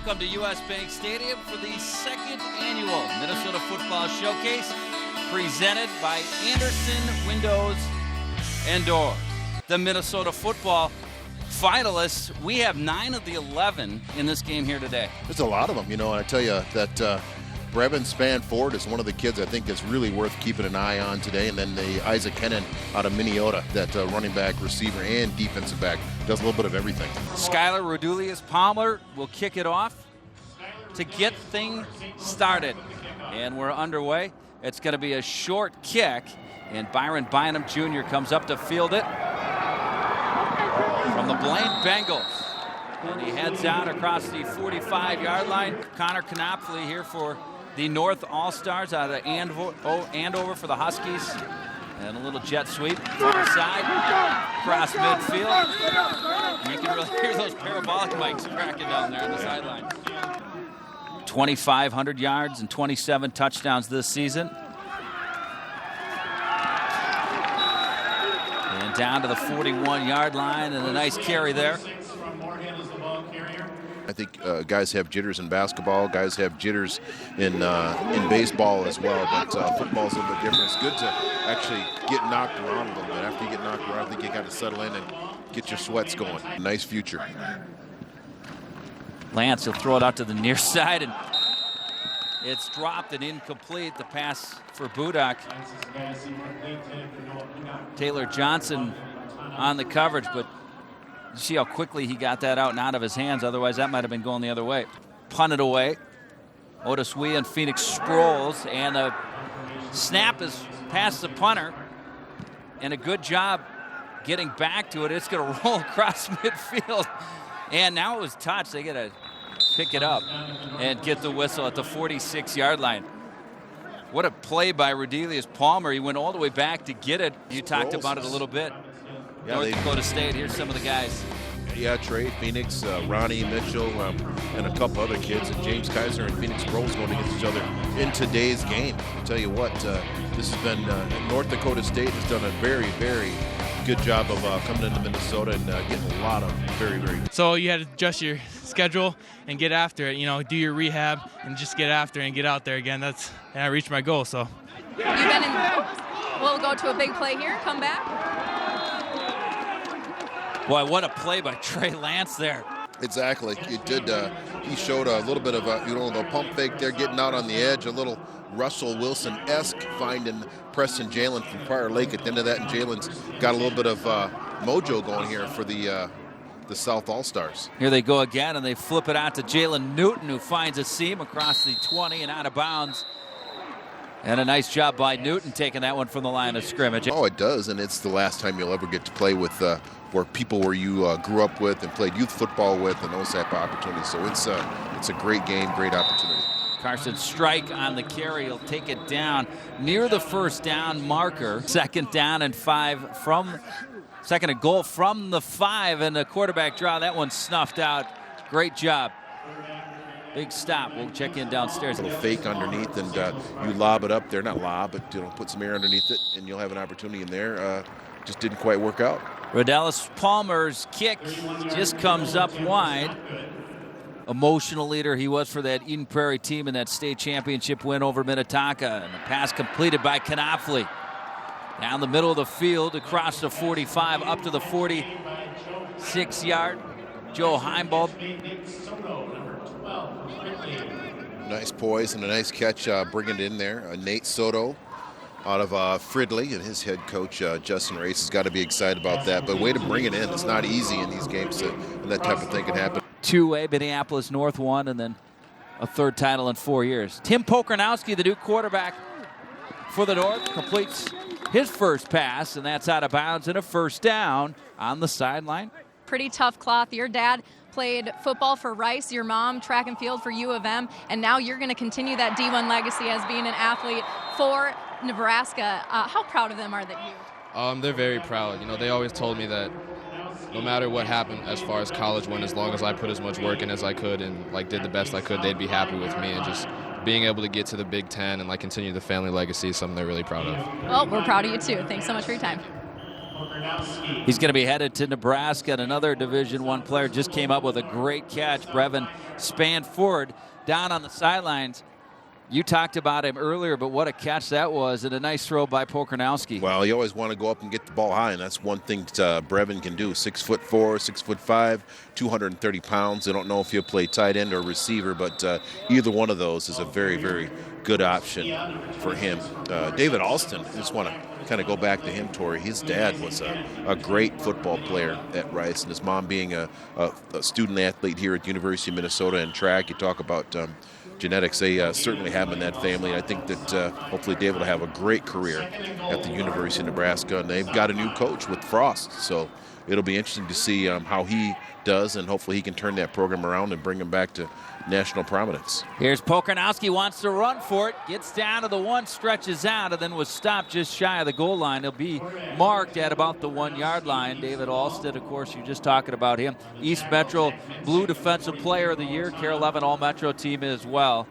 welcome to U.S. Bank Stadium for the second annual Minnesota Football Showcase, presented by Anderson Windows and Doors. The Minnesota football finalists, we have 9 of the 11 in this game here today. There's a lot of them, and I tell you that Brevin Spanford is one of the kids I think is really worth keeping an eye on today. And then the Isaac Hennon out of Minnesota, that running back, receiver, and defensive back, does a little bit of everything. Skylar Rodulius Palmer will kick it off to get things started. And we're underway. It's going to be a short kick, and Byron Bynum Jr. comes up to field it from the Blaine Bengals. And he heads out across the 45-yard line. Connor Knopfle here for the North All-Stars out of Andover for the Huskies. And a little jet sweep far side, across midfield. You can really hear those parabolic mics cracking down there on the sideline. 2,500 yards and 27 touchdowns this season. And down to the 41-yard line, and a nice carry there. I think guys have jitters in basketball, guys have jitters in baseball as well, but football's a little bit different. It's good to actually get knocked around a little bit. After you get knocked around, I think you got to settle in and get your sweats going. Nice future. Lance will throw it out to the near side, and it's dropped and incomplete. The pass for Budak. Taylor Johnson on the coverage, but you see how quickly he got that out and out of his hands. Otherwise, that might have been going the other way. Punted away. Otis Wee and Phoenix Sproles, and the snap is past the punter. And a good job getting back to it. It's going to roll across midfield. And now it was touched. They got to pick it up and get the whistle at the 46-yard line. What a play by Rodulius Palmer. He went all the way back to get it. You talked about it a little bit. Yeah, North Dakota State, here's some of the guys. Yeah, Trey, Phoenix, Ronnie Mitchell, and a couple other kids, and James Kaiser and Phoenix Sproles going against each other in today's game. I'll tell you what, this has been, North Dakota State has done a very, very good job of coming into Minnesota and getting a lot of very, very good. So you had to adjust your schedule and get after it, do your rehab and just get after it and get out there again. And I reached my goal, so. You've been in, we'll go to a big play here, come back. Boy, what a play by Trey Lance there. Exactly. He did. He showed a little bit of the pump fake there, getting out on the edge, a little Russell Wilson-esque finding Preston Jalen from Prior Lake at the end of that, and Jalen's got a little bit of mojo going here for the South All-Stars. Here they go again, and they flip it out to Jalen Newton, who finds a seam across the 20 and out of bounds. And a nice job by Newton taking that one from the line of scrimmage. Oh, it does, and it's the last time you'll ever get to play with where you grew up with and played youth football with, and those type of opportunities. So it's a great game, great opportunity. Carson Strike on the carry. He'll take it down near the first down marker. Second down and 5 second and goal from the 5, and the quarterback draw. That one snuffed out. Great job. Big stop. We'll check in downstairs. A little fake underneath, and you lob it up there. Not lob, but put some air underneath it, and you'll have an opportunity in there. Just didn't quite work out. Rodulius Palmer's kick just comes up wide. Emotional leader he was for that Eden Prairie team in that state championship win over Minnetonka. And the pass completed by Knopfle. Down the middle of the field, across the 45, up to the 46-yard. Joe Heimbold. Nice poise and a nice catch, bringing it in there. Nate Soto out of Fridley, and his head coach, Justin Race, has got to be excited about that. But way to bring it in. It's not easy in these games, and that type of thing can happen. 2A, Minneapolis North won, and then a third title in 4 years. Tim Pokranowski, the new quarterback for the North, completes his first pass, and that's out of bounds and a first down on the sideline. Pretty tough cloth. Your dad played football for Rice, your mom track and field for U of M, and now you're going to continue that D1 legacy as being an athlete for Nebraska. How proud of them are that you? They're very proud. They always told me that no matter what happened as far as college went, as long as I put as much work in as I could and did the best I could, they'd be happy with me. And just being able to get to the Big Ten and continue the family legacy is something they're really proud of. Well, we're proud of you too. Thanks so much for your time. He's going to be headed to Nebraska, and another Division I player just came up with a great catch. Brevin Spanford down on the sidelines. You talked about him earlier, but what a catch that was, and a nice throw by Pokornowski. Well, you always want to go up and get the ball high, and that's one thing that Brevin can do. 6'4", 6'5", 230 pounds. I don't know if he'll play tight end or receiver, but either one of those is a very, very good option for him. David Alston, I just want to kind of go back to him, Tori. His dad was a great football player at Rice, and his mom being a student athlete here at the University of Minnesota in track. You talk about genetics, they certainly have in that family. I think that hopefully David will have a great career at the University of Nebraska, and they've got a new coach with Frost, so it'll be interesting to see how he does, and hopefully he can turn that program around and bring him back to national prominence. Here's Pokornowski, wants to run for it, gets down to the one, stretches out, and then was stopped just shy of the goal line. He'll be marked at about the 1 yard line. David Alston, of course, you're just talking about him. East Metro Blue Defensive Player of the Year, Care 11 All-Metro team as well.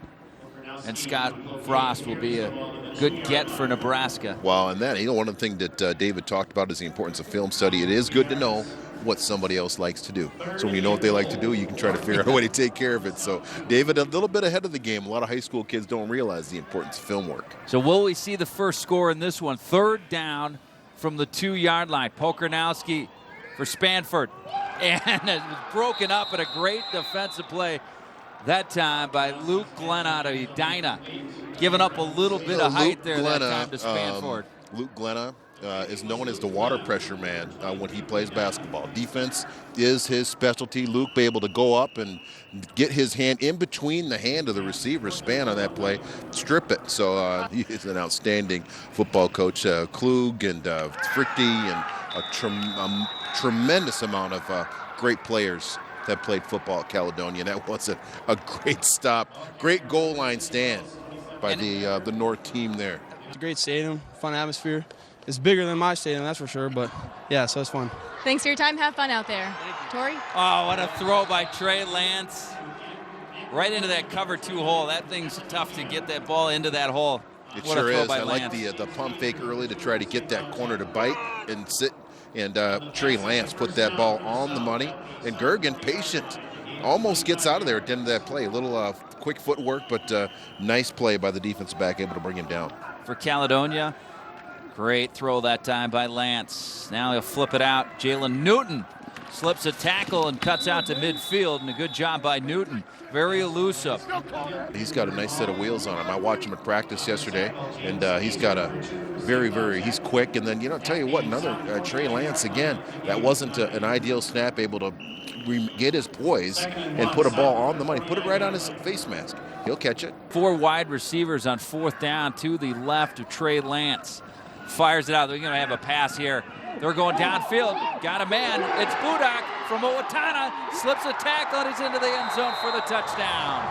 And Scott Frost will be a good get for Nebraska. Well, and then, one of the things that David talked about is the importance of film study. It is good to know what somebody else likes to do. So when you know what they like to do, you can try to figure out a way to take care of it. So David, a little bit ahead of the game. A lot of high school kids don't realize the importance of film work. So will we see the first score in this one? 3rd down from the 2 yard line. Pokornowski for Spanford. And it was broken up in a great defensive play that time by Luke Glenn out of Edina. Giving up a little bit of height there that time to Spanford. Luke Glenna is known as the water pressure man when he plays basketball. Defense is his specialty. Luke be able to go up and get his hand in between the hand of the receiver, span on that play, strip it. So he is an outstanding football coach. Klug and Frichte and a tremendous amount of great players that played football at Caledonia. That was a great stop, great goal line stand by the North team there. It's a great stadium, fun atmosphere. It's bigger than my stadium, that's for sure, but yeah, so it's fun. Thanks for your time. Have fun out there. Tori? Oh, what a throw by Trey Lance. Right into that cover 2 hole. That thing's tough to get that ball into that hole. It what sure a throw is. by I Lance. like the pump fake early to try to get that corner to bite and sit. And Trey Lance put that ball on the money. And Gergen, patient, almost gets out of there at the end of that play. A little quick footwork, but nice play by the defensive back, able to bring him down. For Caledonia, great throw that time by Lance. Now he'll flip it out. Jalen Newton slips a tackle and cuts out to midfield, and a good job by Newton. Very elusive. He's got a nice set of wheels on him. I watched him at practice yesterday, and he's got a he's quick. And then, I'll tell you what, another Trey Lance, again, that wasn't an ideal snap, able to get his poise and put a ball on the money, put it right on his face mask. He'll catch it. 4 wide receivers on 4th down to the left of Trey Lance. Fires it out. They're going to have a pass here. They're going downfield. Got a man. It's Budak from Owatonna. Slips a tackle and he's into the end zone for the touchdown.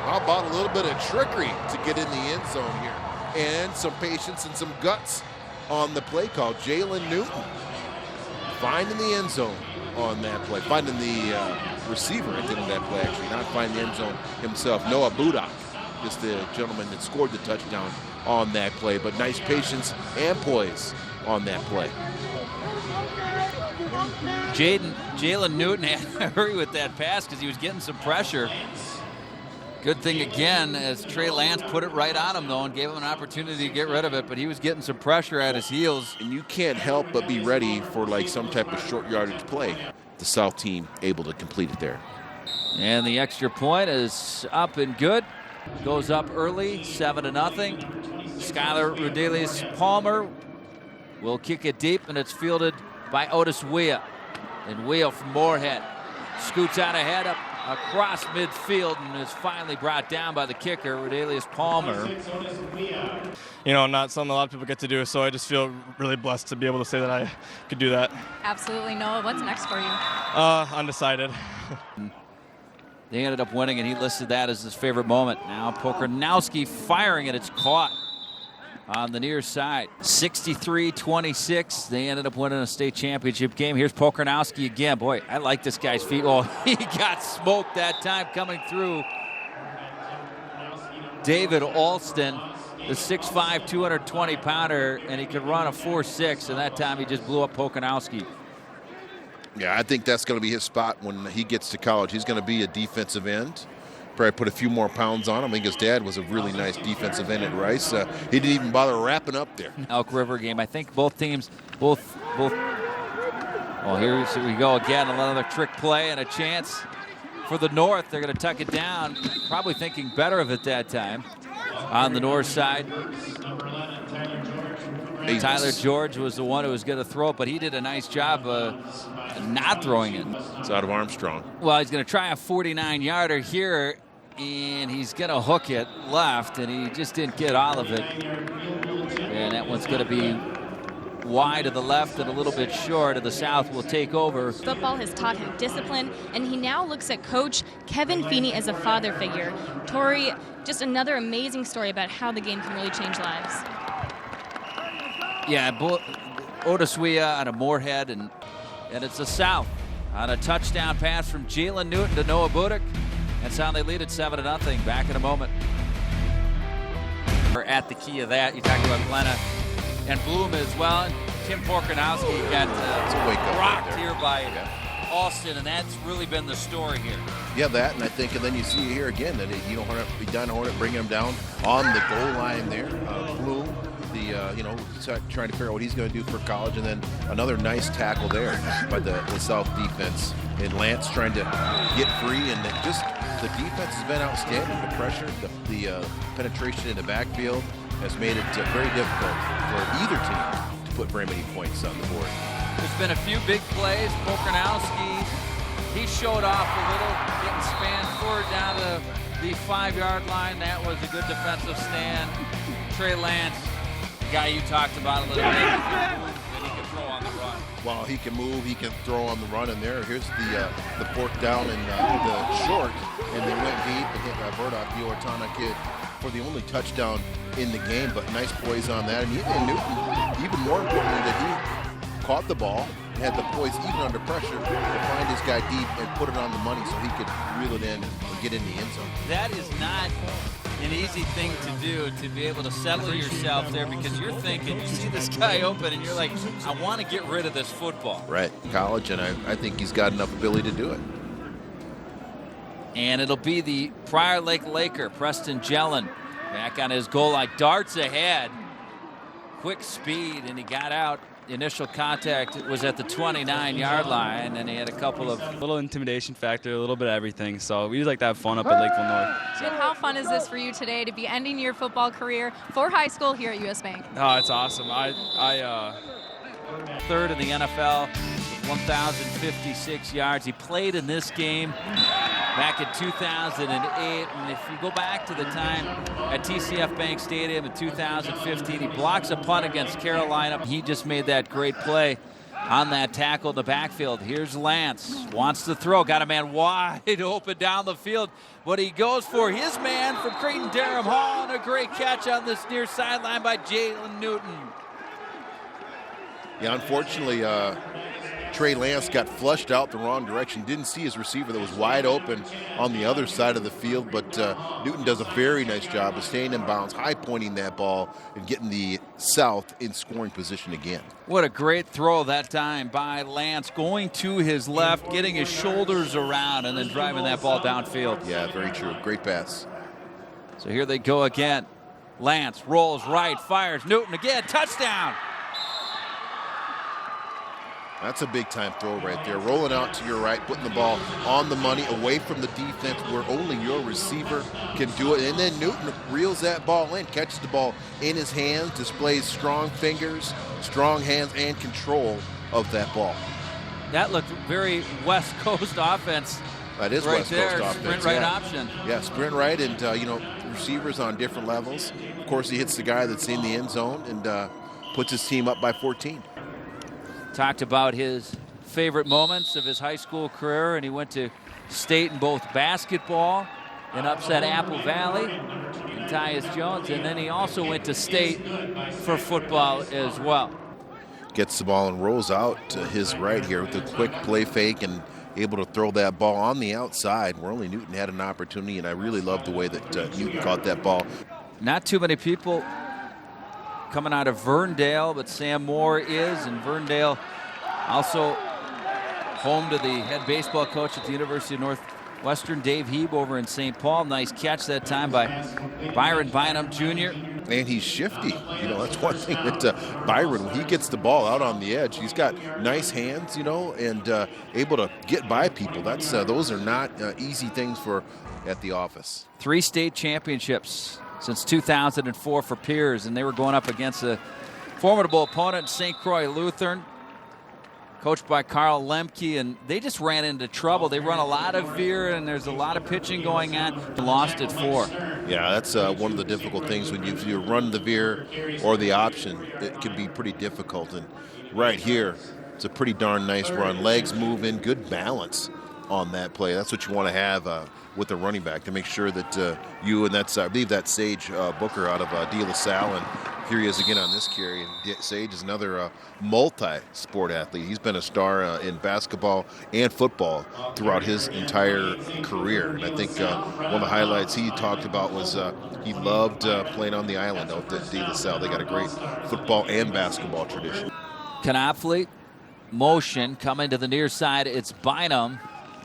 How about a little bit of trickery to get in the end zone here? And some patience and some guts on the play call. Jalen Newton finding the end zone on that play. Finding the receiver at the end of that play, actually. Not finding the end zone himself. Noah Budak is the gentleman that scored the touchdown on that play. But nice patience and poise on that play. Jalen Newton had to hurry with that pass because he was getting some pressure. Good thing again as Trey Lance put it right on him though and gave him an opportunity to get rid of it, but he was getting some pressure at his heels. And you can't help but be ready for like some type of short yardage play. The South team able to complete it there. And the extra point is up and good. Goes up early, 7-0. Skylar Rodelius Palmer will kick it deep, and it's fielded by Otis Weah. And Weah from Moorhead scoots out ahead up across midfield and is finally brought down by the kicker, Rodelius Palmer. Not something a lot of people get to do, so I just feel really blessed to be able to say that I could do that. Absolutely. Noah, what's next for you? Undecided. They ended up winning, and he listed that as his favorite moment. Now Pokornowski firing it. It's caught on the near side. 63-26. They ended up winning a state championship game. Here's Pokornowski again. Boy, I like this guy's feet. Oh, he got smoked that time coming through. David Alston. the 6'5", 220-pounder, and he could run a 4.6, and that time he just blew up Pokanowski. Yeah, I think that's going to be his spot when he gets to college. He's going to be a defensive end. Probably put a few more pounds on him. I think his dad was a really nice defensive end at Rice. He didn't even bother wrapping up there. Elk River game. I think both teams, both. Well, here we go again. Another trick play and a chance for the North. They're going to tuck it down. Probably thinking better of it that time on the North side. Tyler George was the one who was going to throw it, but he did a nice job not throwing it. It's out of Armstrong. Well, he's going to try a 49-yarder here, and he's going to hook it left, and he just didn't get all of it. And that one's going to be wide to the left and a little bit short. To the south will take over. Football has taught him discipline, and he now looks at Coach Kevin Feeney as a father figure. Tori, just another amazing story about how the game can really change lives. Yeah, Odeswea out of Moorhead, and it's the South on a touchdown pass from Jalen Newton to Noah Budick. That's how they lead at 7-0. Back in a moment. We're at the key of that. You talked about Glenna and Bloom as well. And Tim Pokanowski got rocked here by Alston, and that's really been the story here. Yeah, that, and I think, and then you see here again that Don Hornet bringing him down on the goal line there. Bloom, trying to figure out what he's going to do for college, and then another nice tackle there by the South defense. And Lance trying to get free, and the defense has been outstanding. The pressure, the penetration in the backfield has made it very difficult for either team to put very many points on the board. There's been a few big plays. Pokanowski, he showed off a little, getting spanned forward down to the 5-yard line. That was a good defensive stand. Trey Lance, the guy you talked about a little bit, that he can throw on the run. Well, he can move, he can throw on the run, and here's the fork down and the short, and they went deep and hit Burdock, the Ortona kid, for the only touchdown in the game, but nice poise on that. And Newton, even more importantly, that he caught the ball and had the poise even under pressure to find his guy deep and put it on the money so he could reel it in and get in the end zone. That is not an easy thing to do, to be able to settle yourself there, because you're thinking, you see this guy open and you're like, I want to get rid of this football. Right, college, and I think he's got enough ability to do it. And it'll be the Prior Lake Laker, Preston Jellin, back on his goal line, darts ahead, quick speed, and he got out. The initial contact was at the 29-yard line, and he had a couple of... A little intimidation factor, a little bit of everything. So we just like to have fun up at Lakeville North. So. And how fun is this for you today to be ending your football career for high school here at US Bank? Oh, it's awesome. Third in the NFL with 1,056 yards. He played in this game back in 2008, and if you go back to the time at TCF Bank Stadium in 2015, he blocks a punt against Carolina. He just made that great play on that tackle in the backfield. Here's Lance, wants to throw, got a man wide open down the field, but he goes for his man from Creighton-Durham Hall, and a great catch on this near sideline by Jalen Newton. Yeah, unfortunately, Trey Lance got flushed out the wrong direction. Didn't see his receiver that was wide open on the other side of the field, but Newton does a very nice job of staying in bounds, high pointing that ball, and getting the South in scoring position again. What a great throw that time by Lance, going to his left, getting his shoulders around, and then driving that ball downfield. Yeah, very true. Great pass. So here they go again. Lance rolls right, fires. Newton again, touchdown. That's a big-time throw right there. Rolling out to your right, putting the ball on the money, away from the defense where only your receiver can do it. And then Newton reels that ball in, catches the ball in his hands, displays strong fingers, strong hands, and control of that ball. That looked very West Coast offense. That is right West there, Coast offense. Sprint right option. Yeah, sprint right, and receivers on different levels. Of course, he hits the guy that's in the end zone and puts his team up by 14. Talked about his favorite moments of his high school career, and he went to state in both basketball and upset Apple Valley and Tyus Jones, and then he also went to state for football as well. Gets the ball and rolls out to his right here with a quick play fake and able to throw that ball on the outside where only Newton had an opportunity, and I really love the way that Newton caught that ball. Not too many people coming out of Verndale, but Sam Moore is, and Verndale also home to the head baseball coach at the University of Northwestern, Dave Heeb, over in St. Paul. Nice catch that time by Byron Bynum Jr. And he's shifty. You know, that's one thing that Byron, when he gets the ball out on the edge, he's got nice hands, you know, and able to get by people. That's those are not easy things for at the office. 3 state championships since 2004 for Piers, and they were going up against a formidable opponent, St. Croix Lutheran, coached by Carl Lemke, and they just ran into trouble. They run a lot of veer, and there's a lot of pitching going on. Lost at 4. Yeah, that's one of the difficult things when you run the veer or the option. It can be pretty difficult, and right here, it's a pretty darn nice run. Legs moving, good balance on that play. That's what you want to have with the running back, to make sure that you, and that's, I believe that's Sage Booker out of De La Salle, and here he is again on this carry. And Sage is another multi-sport athlete. He's been a star in basketball and football throughout his entire career. And I think one of the highlights he talked about was he loved playing on the island out at De La Salle. They got a great football and basketball tradition. Knopfle, motion, coming to the near side. It's Bynum.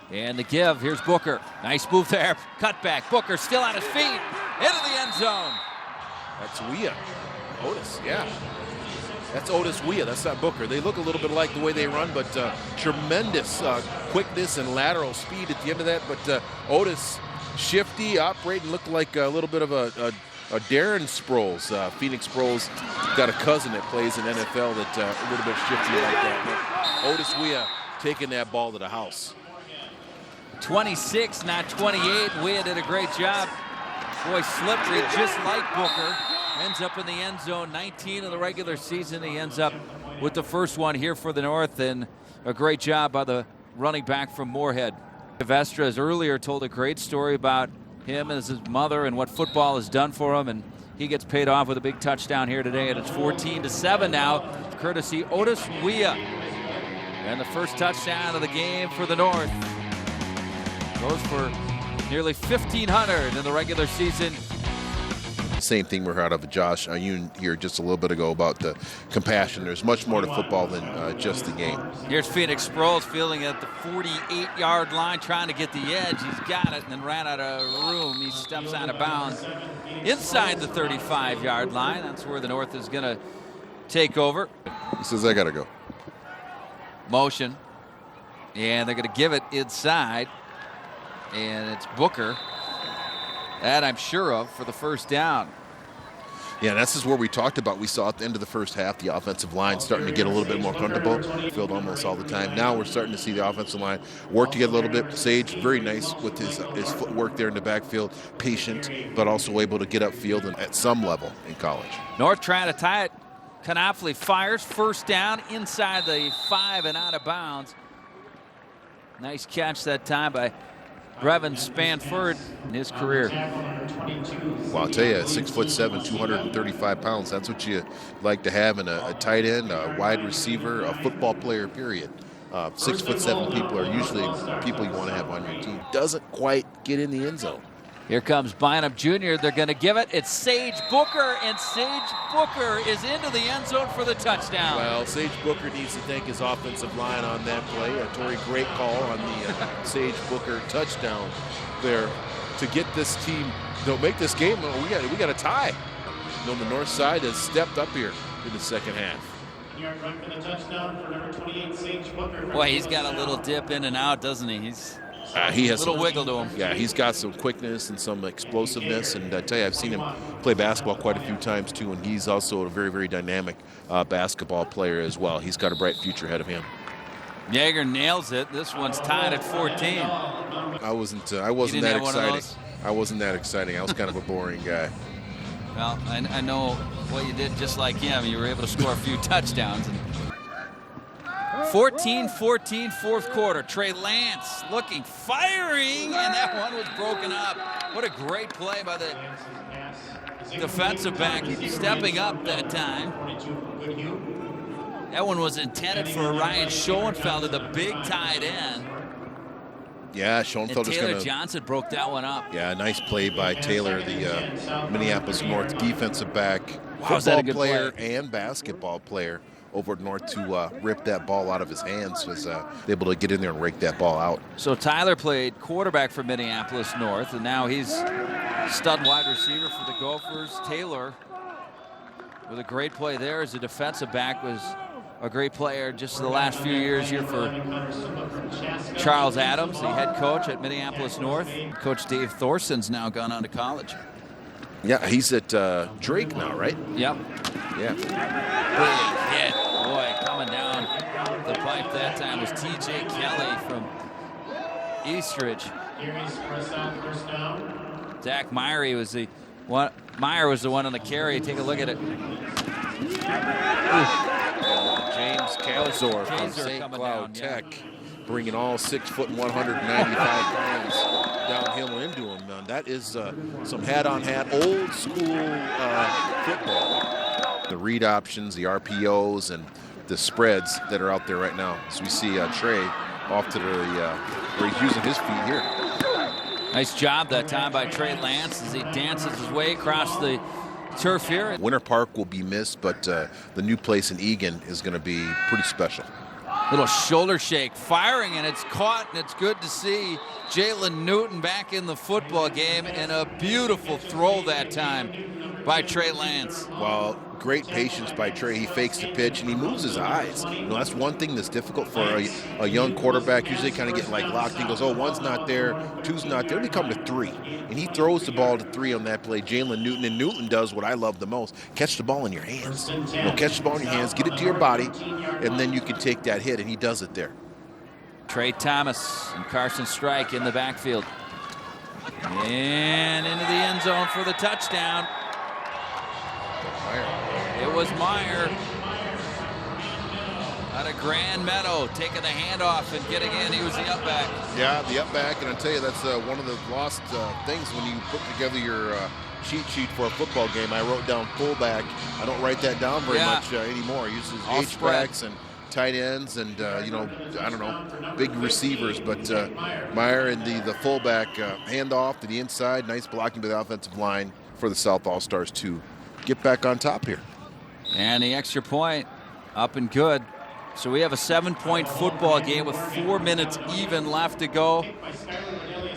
And the give, here's Booker. Nice move there, cut back. Booker still on his feet, into the end zone. That's Weah. Otis, yeah. That's Otis Weah, that's not Booker. They look a little bit like the way they run, but tremendous quickness and lateral speed at the end of that. But Otis, shifty, operating, looked like a little bit of a Darren Sproles. Phoenix Sproles got a cousin that plays in NFL that a little bit shifty like that. But Otis Weah taking that ball to the house. 26, not 28. Weah did a great job. Boy, slippery, just like Booker. Ends up in the end zone. 19 of the regular season. He ends up with the first one here for the North, and a great job by the running back from Moorhead. Vestra has earlier told a great story about him and his mother and what football has done for him, and he gets paid off with a big touchdown here today, and it's 14-7 now, courtesy Otis Weah. And the first touchdown of the game for the North. Goes for nearly 1,500 in the regular season. Same thing we heard out of Josh Ayun here just a little bit ago about the compassion. There's much more to football than just the game. Here's Phoenix Sproles fielding at the 48-yard line, trying to get the edge. He's got it and then ran out of room. He steps out of bounds inside the 35-yard line. That's where the North is going to take over. He says, I got to go. Motion. And they're going to give it inside. And it's Booker. That I'm sure of for the first down. Yeah, this is where we talked about. We saw at the end of the first half the offensive line starting to get a little bit more comfortable. Field almost all the time. Now we're starting to see the offensive line work together a little bit. Sage, very nice with his footwork there in the backfield. Patient, but also able to get upfield and at some level in college. North trying to tie it. Knopfle fires. First down inside the 5 and out of bounds. Nice catch that time by Brevin Spanford in his career. Well, I'll tell you, 6'7", 235 pounds. That's what you like to have in a tight end, a wide receiver, a football player, period. 6'7" people are usually people you want to have on your team. Doesn't quite get in the end zone. Here comes Bynum Jr. They're going to give it. It's Sage Booker, and Sage Booker is into the end zone for the touchdown. Well, Sage Booker needs to thank his offensive line on that play. Torrey, great call on the Sage Booker touchdown there to get this team, to make this game. We got a tie. On the north side has stepped up here in the second half. Boy, he's got a little dip in and out, doesn't he? He has a little wiggle to him. Yeah, he's got some quickness and some explosiveness. And I tell you, I've seen him play basketball quite a few times too. And he's also a very, very dynamic basketball player as well. He's got a bright future ahead of him. Yeager nails it. This one's tied at 14. I wasn't that exciting. I wasn't that exciting. I was kind of a boring guy. Well, I know what you did just like him. You were able to score a few touchdowns. 14-14 fourth quarter. Trey Lance looking, firing, and that one was broken up. What a great play by the defensive back. He's stepping up that time. That one was intended for Ryan Schoenfelder, the big tight end. Yeah, Schoenfeld is Taylor going to. Johnson broke that one up. Yeah, nice play by Taylor, the Minneapolis North defensive back, Wow, was that a football good player play? and basketball player over at North to rip that ball out of his hands. Was able to get in there and rake that ball out. So Tyler played quarterback for Minneapolis North, and now he's stud wide receiver for the Gophers. Taylor with a great play there as a defensive back, was a great player just the last few years here for Charles Adams, the head coach at Minneapolis North. Coach Dave Thorson's now gone on to college. Yeah, he's at Drake now, right? Yep. Yeah. Big hit. Boy, coming down the pipe that time was T.J. Kelly from Eastridge. Zach Meyer was the one. Meyer was the one on the carry. Take a look at it. James Calzor from St. Cloud Tech, bringing all 6 foot and 195 pounds downhill into him. That is some hat-on-hat, old school football. The read options, the RPOs, and the spreads that are out there right now. So we see Trey off to the where he's using his feet here. Nice job that time by Trey Lance as he dances his way across the turf here. Winter Park will be missed, but the new place in Eagan is going to be pretty special. Little shoulder shake, firing, and it's caught, and it's good to see Jalen Newton back in the football game, and a beautiful throw that time by Trey Lance. Well, great patience by Trey. He fakes the pitch, and he moves his eyes. You know, that's one thing that's difficult for a young quarterback. Usually kind of get like locked. He goes, oh, one's not there, two's not there. They come to 3, and he throws the ball to 3 on that play. Jalen Newton, and Newton does what I love the most: catch the ball in your hands. You know, catch the ball in your hands, get it to your body, and then you can take that hit, and he does it there. Trey Thomas and Carson Strike in the backfield. And into the end zone for the touchdown. It was Meyer out of Grand Meadow taking the handoff and getting in. He was the up back. Yeah, the up back, and I tell you, that's one of the lost things when you put together your cheat sheet for a football game. I wrote down fullback. I don't write that down very much anymore. I use H-backs and tight ends and, you know, I don't know, big receivers. But Meyer and the fullback handoff to the inside. Nice blocking by the offensive line for the South All-Stars to get back on top here. And the extra point up and good. So we have a 7-point football game with 4 minutes even left to go.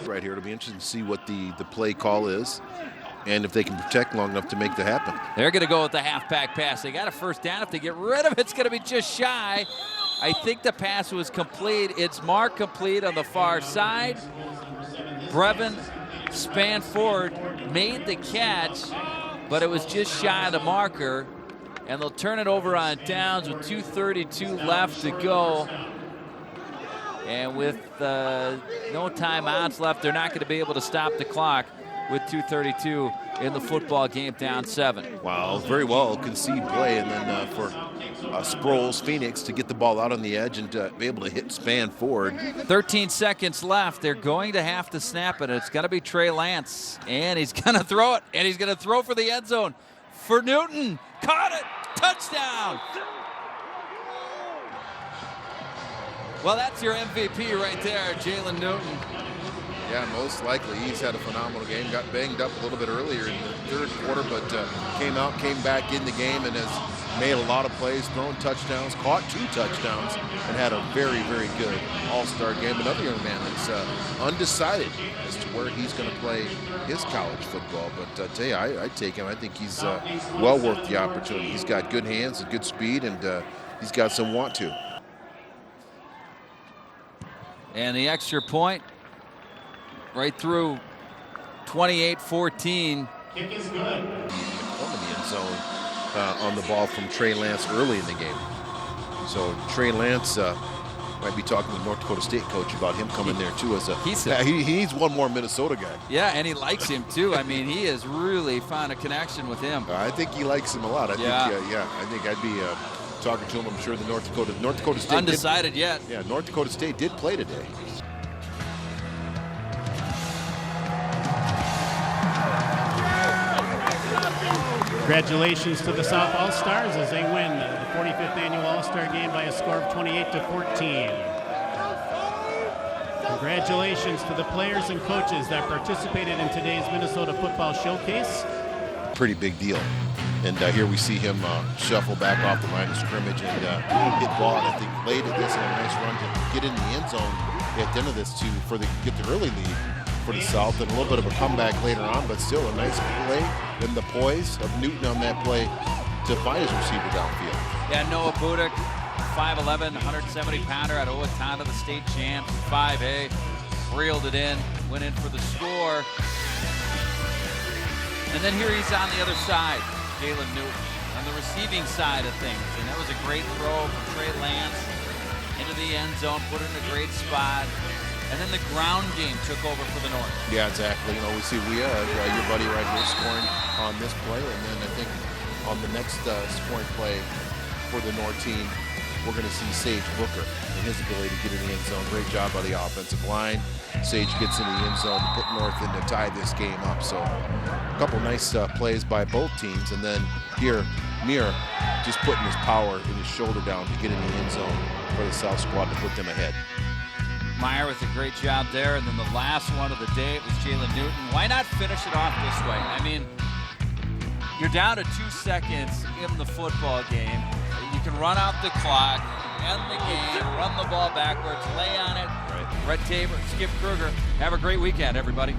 Right here, it'll be interesting to see what the play call is and if they can protect long enough to make that happen. They're going to go with the halfback pass. They got a first down. If they get rid of it, it's going to be just shy. I think the pass was complete. It's marked complete on the far side. Brevin Spanford made the catch, but it was just shy of the marker. And they'll turn it over on downs with 2:32 left to go. And with no timeouts left, they're not going to be able to stop the clock with 2:32 in the football game, down 7. Wow, very well conceived play. And then for Sproles Phoenix to get the ball out on the edge and be able to hit Span forward. 13 seconds left. They're going to have to snap it. It's going to be Trey Lance. And he's going to throw it. And he's going to throw for the end zone. For Newton. Caught it. Touchdown. Well, that's your MVP right there, Jalen Newton. Yeah, most likely. He's had a phenomenal game. Got banged up a little bit earlier in the third quarter, but came back in the game and has made a lot of plays, thrown touchdowns, caught 2 touchdowns, and had a very, very good all-star game. Another young man that's undecided as to where he's going to play his college football. But I tell you, I take him. I think he's well worth the opportunity. He's got good hands and good speed, and he's got some want to. And the extra point right through 28-14. Kick is good. In the end zone on the ball from Trey Lance early in the game. So Trey Lance might be talking to the North Dakota State coach about him coming there too. He needs one more Minnesota guy. Yeah, and he likes him too. I mean, he has really found a connection with him. I think he likes him a lot. I think I'd be talking to him. I'm sure the North Dakota State undecided yet. Yeah, North Dakota State did play today. Congratulations to the South All-Stars as they win the 45th Annual All-Star Game by a score of 28-14. Congratulations to the players and coaches that participated in today's Minnesota Football Showcase. Pretty big deal. And here we see him shuffle back off the line of scrimmage and hit ball. And I think late at this and a nice run to get in the end zone at the end of this to get the early lead for the South, and a little bit of a comeback later on, but still a nice play and the poise of Newton on that play to find his receiver downfield. Yeah, Noah Budick, 5'11", 170-pounder out of Owatonna, the state champs, 5A, reeled it in, went in for the score. And then here he's on the other side, Jalen Newton, on the receiving side of things. And that was a great throw from Trey Lance into the end zone, put it in a great spot. And then the ground game took over for the North. Yeah, exactly. You know, we see your buddy right here scoring on this play, and then I think on the next scoring play for the North team, we're going to see Sage Booker and his ability to get in the end zone. Great job by the offensive line. Sage gets in the end zone to put North in to tie this game up. So a couple nice plays by both teams. And then here, Mir just putting his power in his shoulder down to get in the end zone for the South squad to put them ahead. Meyer with a great job there. And then the last one of the day, it was Jalen Newton. Why not finish it off this way? I mean, you're down to 2 seconds in the football game. You can run out the clock, end the game, run the ball backwards, lay on it. Right. Brett Tabor, Skip Kruger. Have a great weekend, everybody.